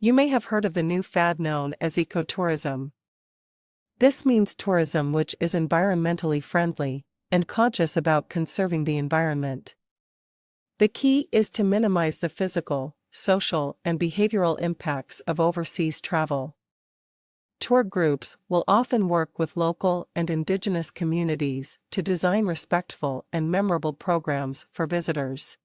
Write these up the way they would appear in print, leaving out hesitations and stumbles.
You may have heard of the new fad known as ecotourism. This means tourism which is environmentally friendly and conscious about conserving the environment. The key is to minimize the physical, social, and behavioral impacts of overseas travel. Tour groups will often work with local and indigenous communities to design respectful and memorable programs for visitors.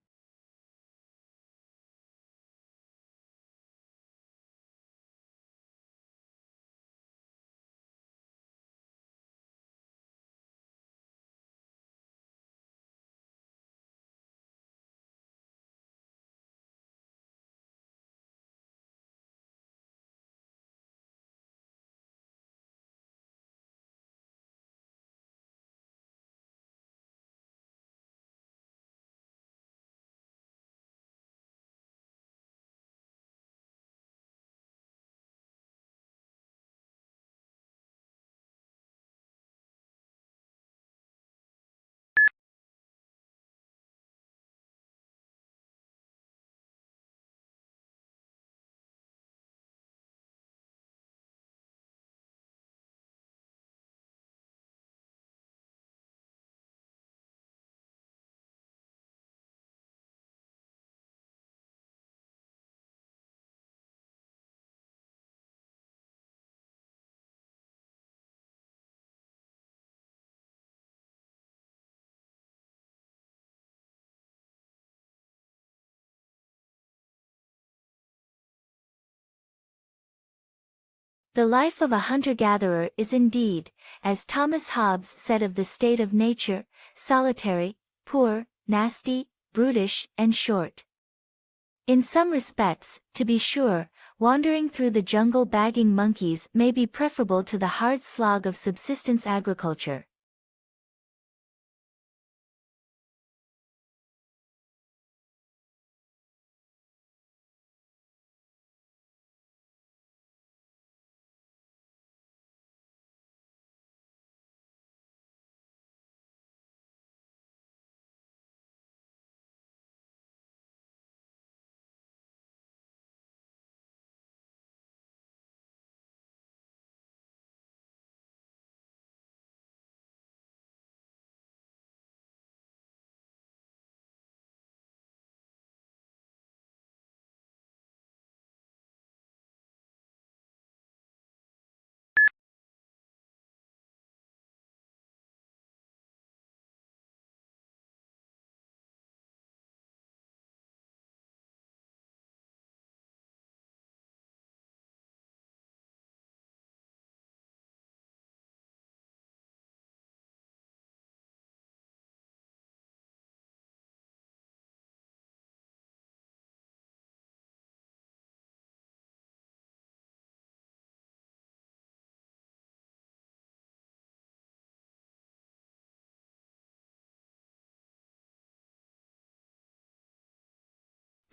The life of a hunter-gatherer is indeed, as Thomas Hobbes said of the state of nature, solitary, poor, nasty, brutish, and short. In some respects, to be sure, wandering through the jungle bagging monkeys may be preferable to the hard slog of subsistence agriculture.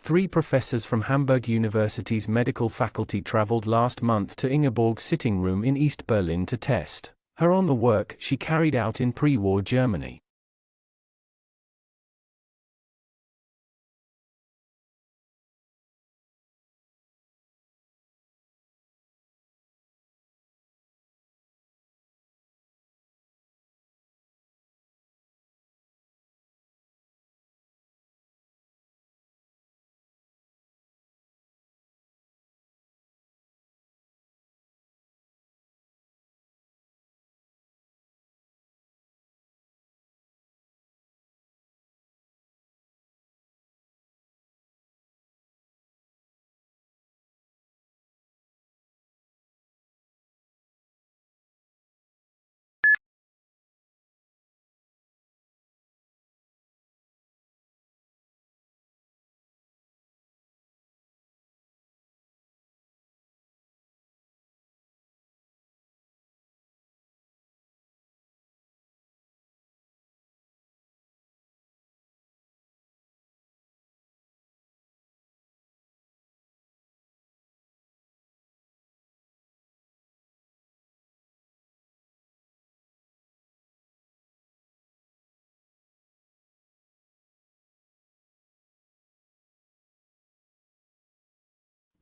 Three professors from Hamburg University's medical faculty traveled last month to Ingeborg's sitting room in East Berlin to test her on the work she carried out in pre-war Germany.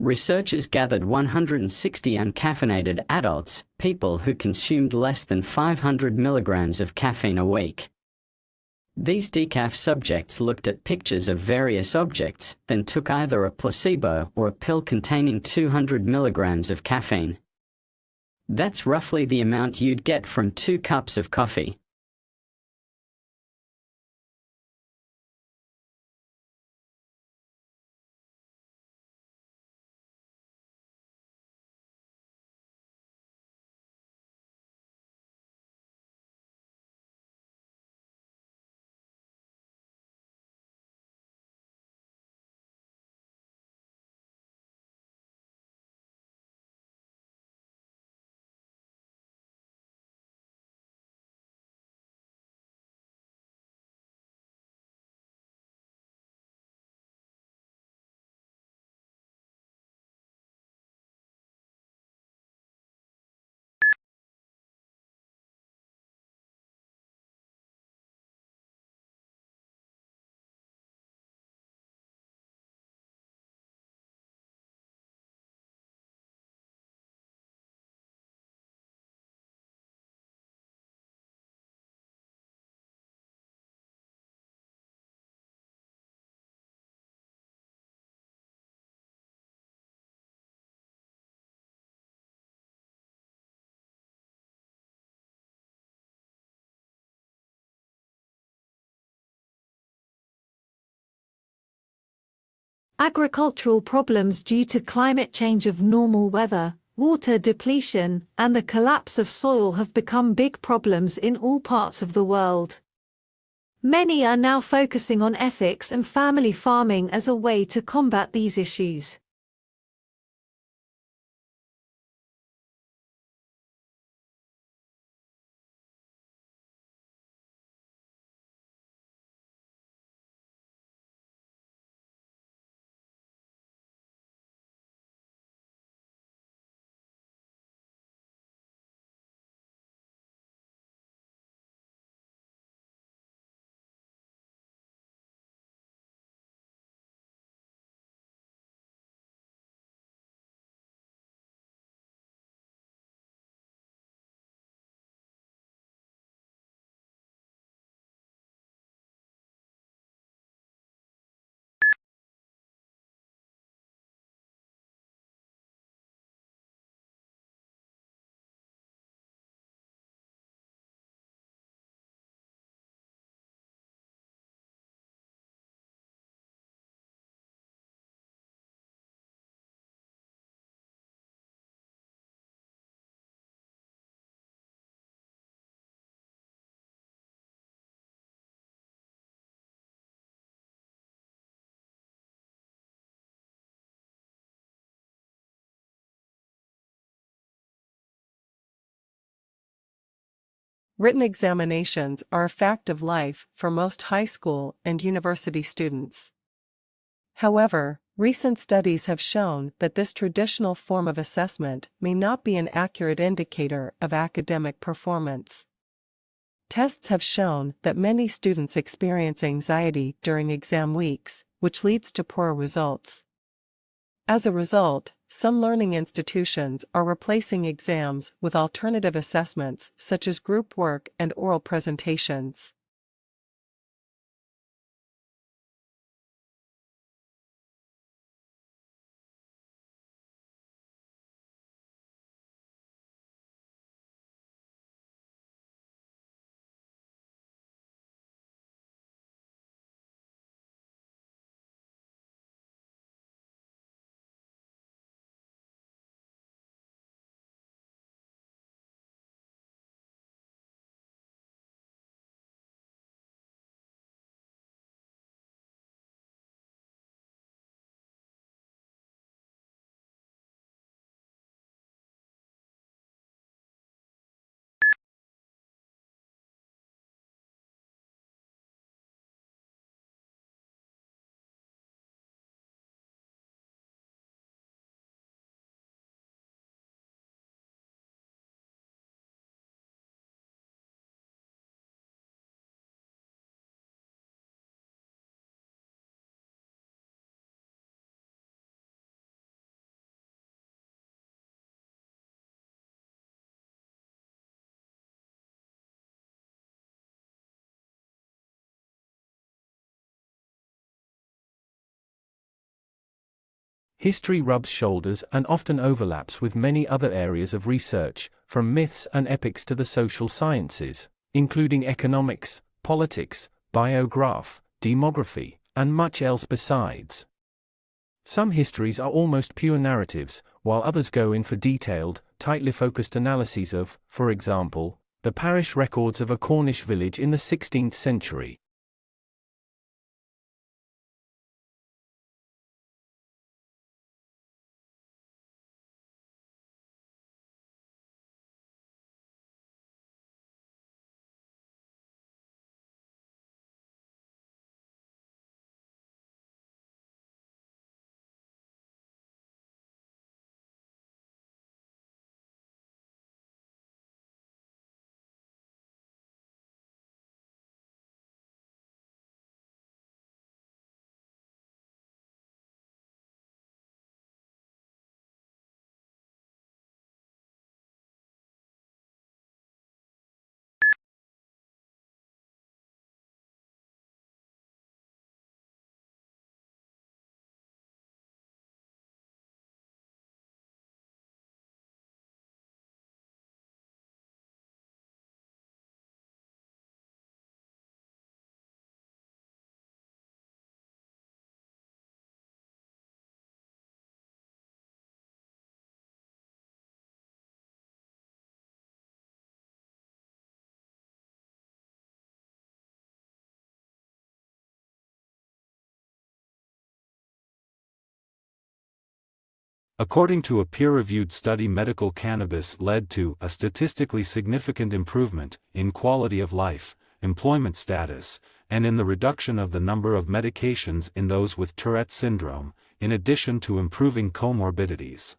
Researchers gathered 160 uncaffeinated adults, people who consumed less than 500 milligrams of caffeine a week. These decaf subjects looked at pictures of various objects, then took either a placebo or a pill containing 200 milligrams of caffeine. That's roughly the amount you'd get from 2 cups of coffee. Agricultural problems due to climate change of normal weather, water depletion, and the collapse of soil have become big problems in all parts of the world. Many are now focusing on ethics and family farming as a way to combat these issues. Written examinations are a fact of life for most high school and university students. However, recent studies have shown that this traditional form of assessment may not be an accurate indicator of academic performance. Tests have shown that many students experience anxiety during exam weeks, which leads to poor results. As a result, some learning institutions are replacing exams with alternative assessments such as group work and oral presentations. History rubs shoulders and often overlaps with many other areas of research, from myths and epics to the social sciences, including economics, politics, biography, demography, and much else besides. Some histories are almost pure narratives, while others go in for detailed, tightly focused analyses of, for example, the parish records of a Cornish village in the 16th century. According to a peer-reviewed study, medical cannabis led to a statistically significant improvement in quality of life, employment status, and in the reduction of the number of medications in those with Tourette syndrome, in addition to improving comorbidities.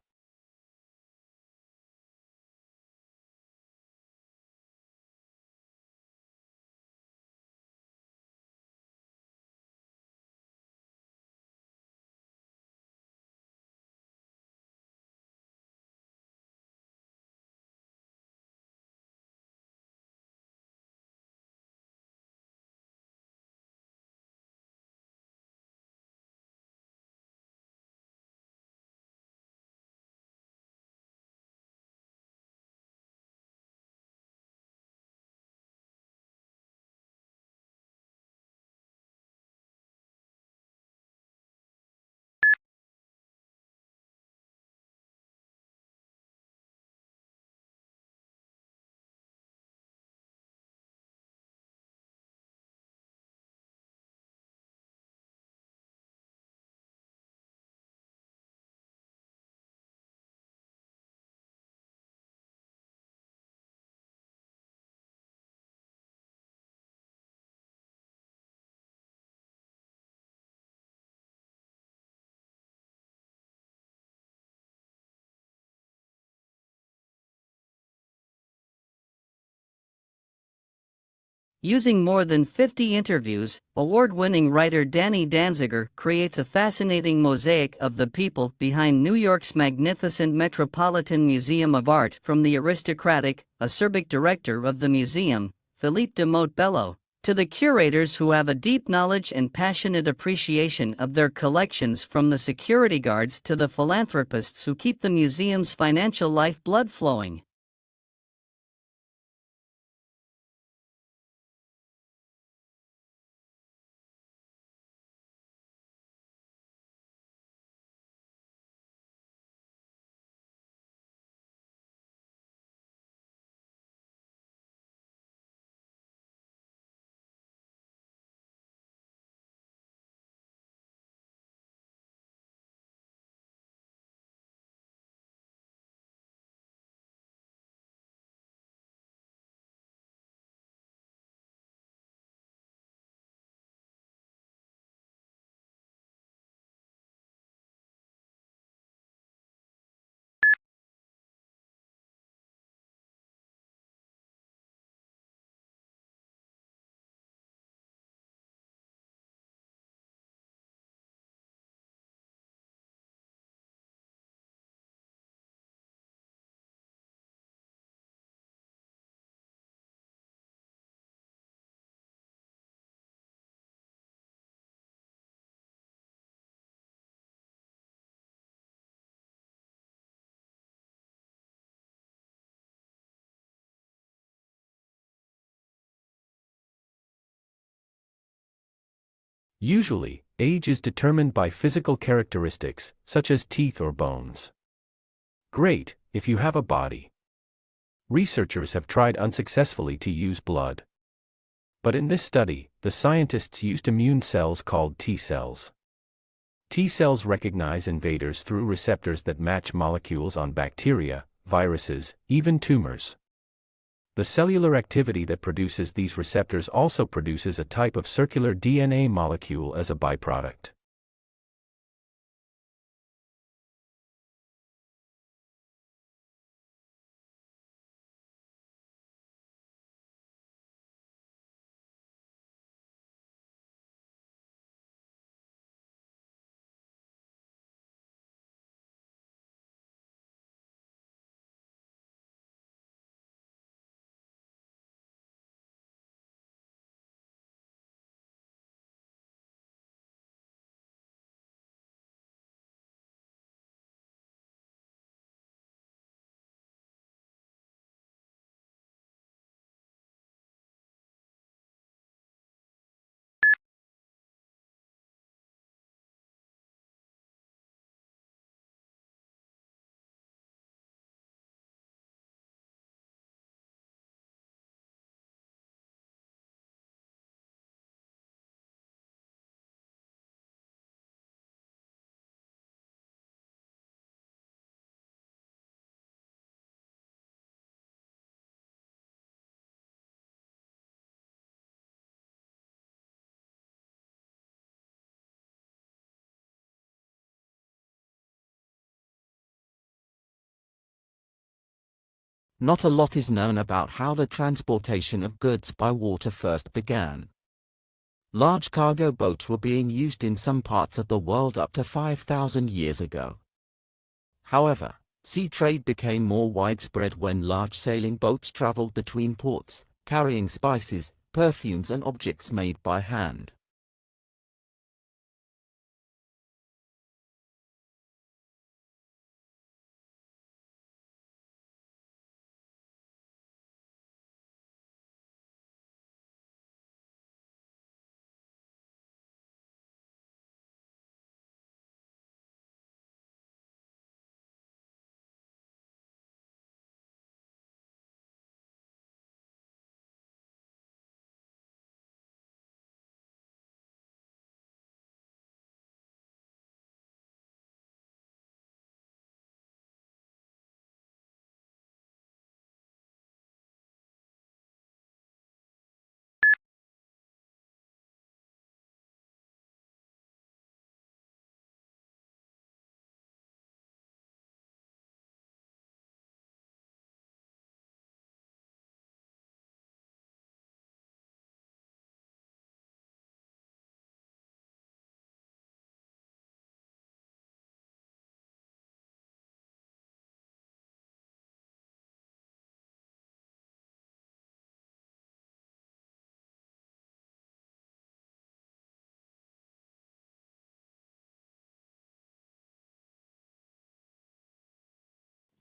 Using more than 50 interviews, award-winning writer Danny Danziger creates a fascinating mosaic of the people behind New York's magnificent Metropolitan Museum of Art, from the aristocratic, acerbic director of the museum, Philippe de Montbello, to the curators who have a deep knowledge and passionate appreciation of their collections, from the security guards to the philanthropists who keep the museum's financial lifeblood flowing. Usually, age is determined by physical characteristics, such as teeth or bones. Great, if you have a body. Researchers have tried unsuccessfully to use blood. But in this study, the scientists used immune cells called T cells. T cells recognize invaders through receptors that match molecules on bacteria, viruses, even tumors. The cellular activity that produces these receptors also produces a type of circular DNA molecule as a byproduct. Not a lot is known about how the transportation of goods by water first began. Large cargo boats were being used in some parts of the world up to 5,000 years ago. However, sea trade became more widespread when large sailing boats traveled between ports, carrying spices, perfumes and objects made by hand.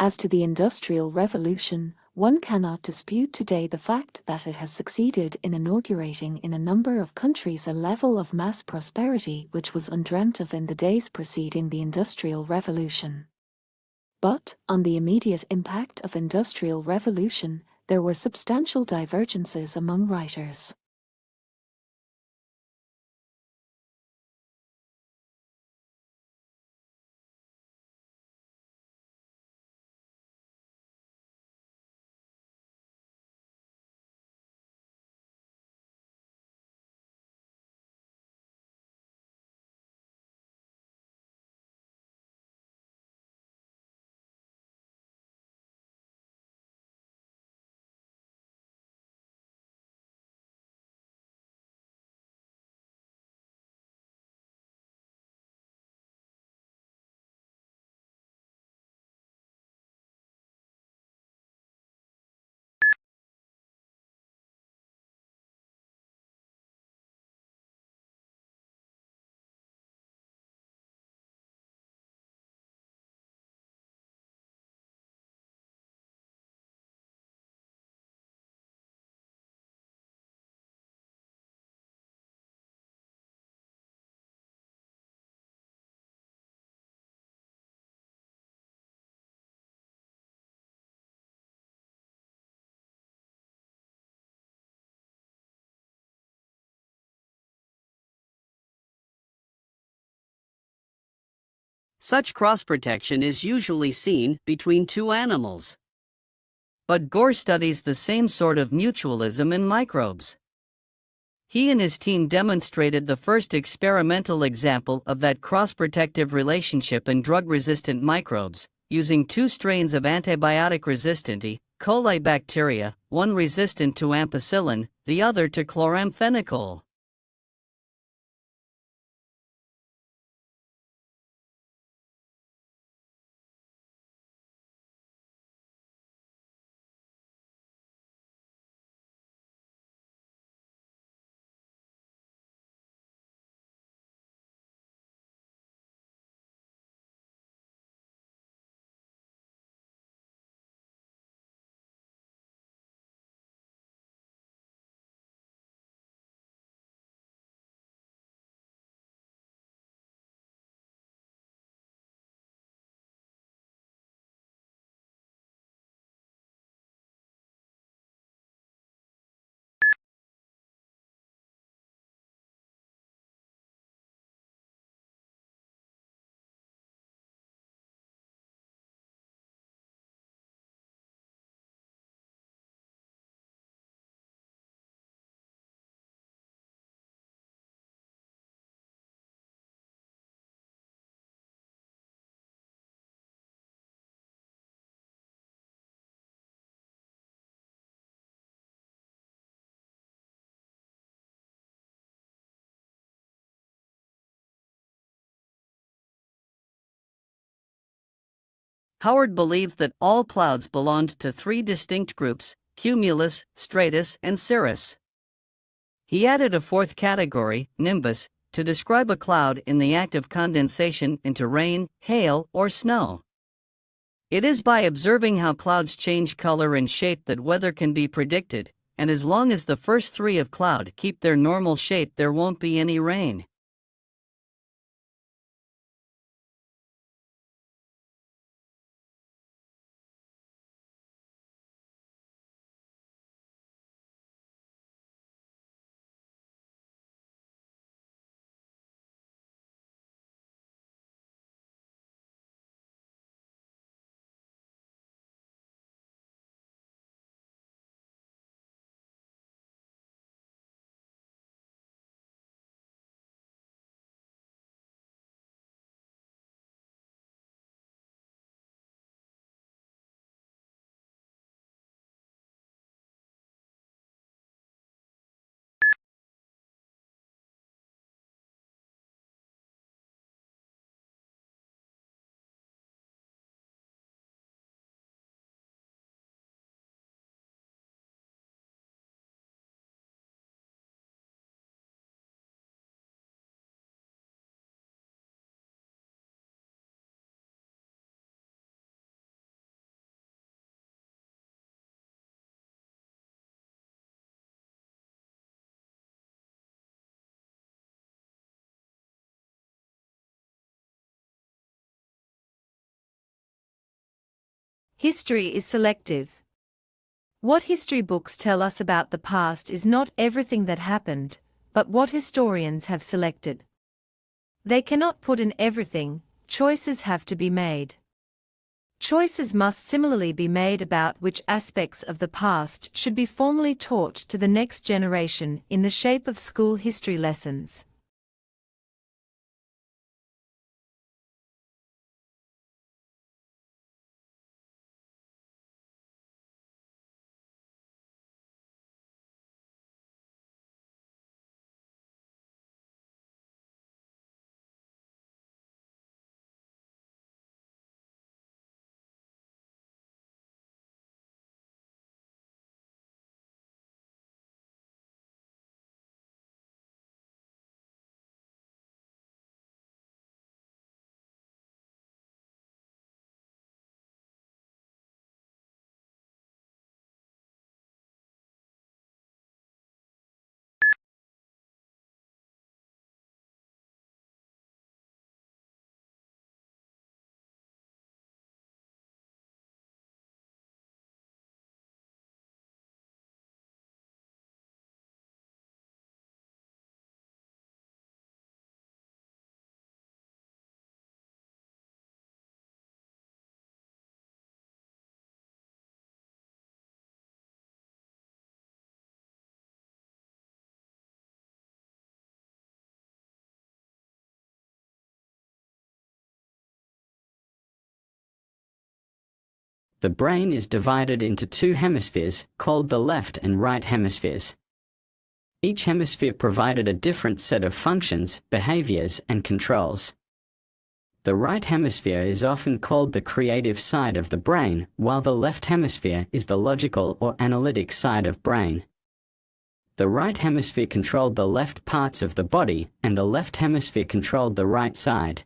As to the Industrial Revolution, one cannot dispute today the fact that it has succeeded in inaugurating in a number of countries a level of mass prosperity which was undreamt of in the days preceding the Industrial Revolution. But, on the immediate impact of Industrial Revolution, there were substantial divergences among writers. Such cross-protection is usually seen between two animals. But Gore studies the same sort of mutualism in microbes. He and his team demonstrated the first experimental example of that cross-protective relationship in drug-resistant microbes, using two strains of antibiotic-resistant E. coli bacteria, one resistant to ampicillin, the other to chloramphenicol. Howard believed that all clouds belonged to three distinct groups: cumulus, stratus, and cirrus. He added a fourth category, nimbus, to describe a cloud in the act of condensation into rain, hail, or snow. It is by observing how clouds change color and shape that weather can be predicted, and as long as the first three of cloud keep their normal shape, there won't be any rain. History is selective. What history books tell us about the past is not everything that happened, but what historians have selected. They cannot put in everything, choices have to be made. Choices must similarly be made about which aspects of the past should be formally taught to the next generation in the shape of school history lessons. The brain is divided into two hemispheres, called the left and right hemispheres. Each hemisphere provided a different set of functions, behaviors, and controls. The right hemisphere is often called the creative side of the brain, while the left hemisphere is the logical or analytic side of brain. The right hemisphere controlled the left parts of the body, and the left hemisphere controlled the right side.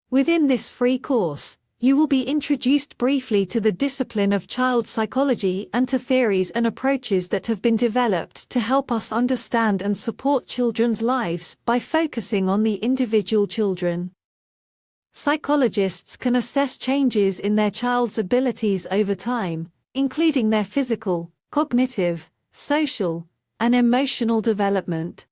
Within this free course, you will be introduced briefly to the discipline of child psychology and to theories and approaches that have been developed to help us understand and support children's lives by focusing on the individual children. Psychologists can assess changes in their child's abilities over time, including their physical, cognitive, social, and emotional development.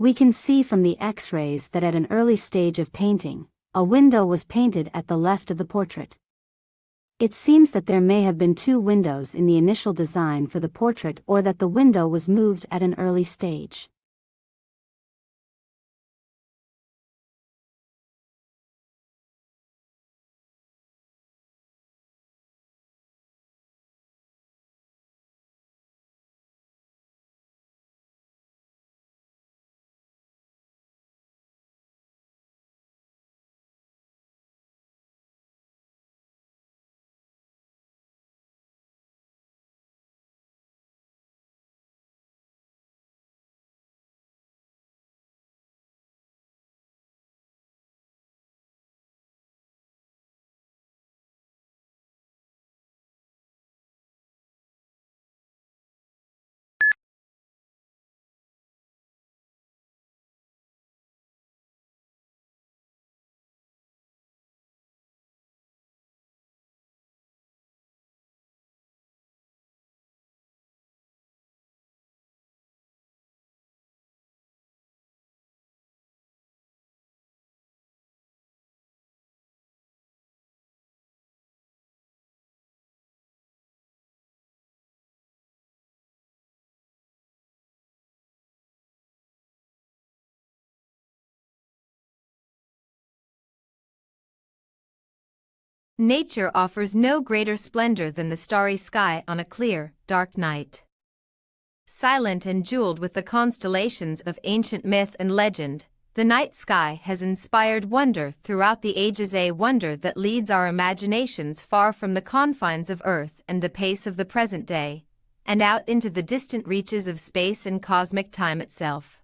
We can see from the X-rays that at an early stage of painting, a window was painted at the left of the portrait. It seems that there may have been two windows in the initial design for the portrait, or that the window was moved at an early stage. nature offers no greater splendor than the starry sky on a clear, dark night. Silent and jeweled with the constellations of ancient myth and legend, the night sky has inspired wonder throughout the ages, a wonder that leads our imaginations far from the confines of Earth and the pace of the present day, and out into the distant reaches of space and cosmic time itself.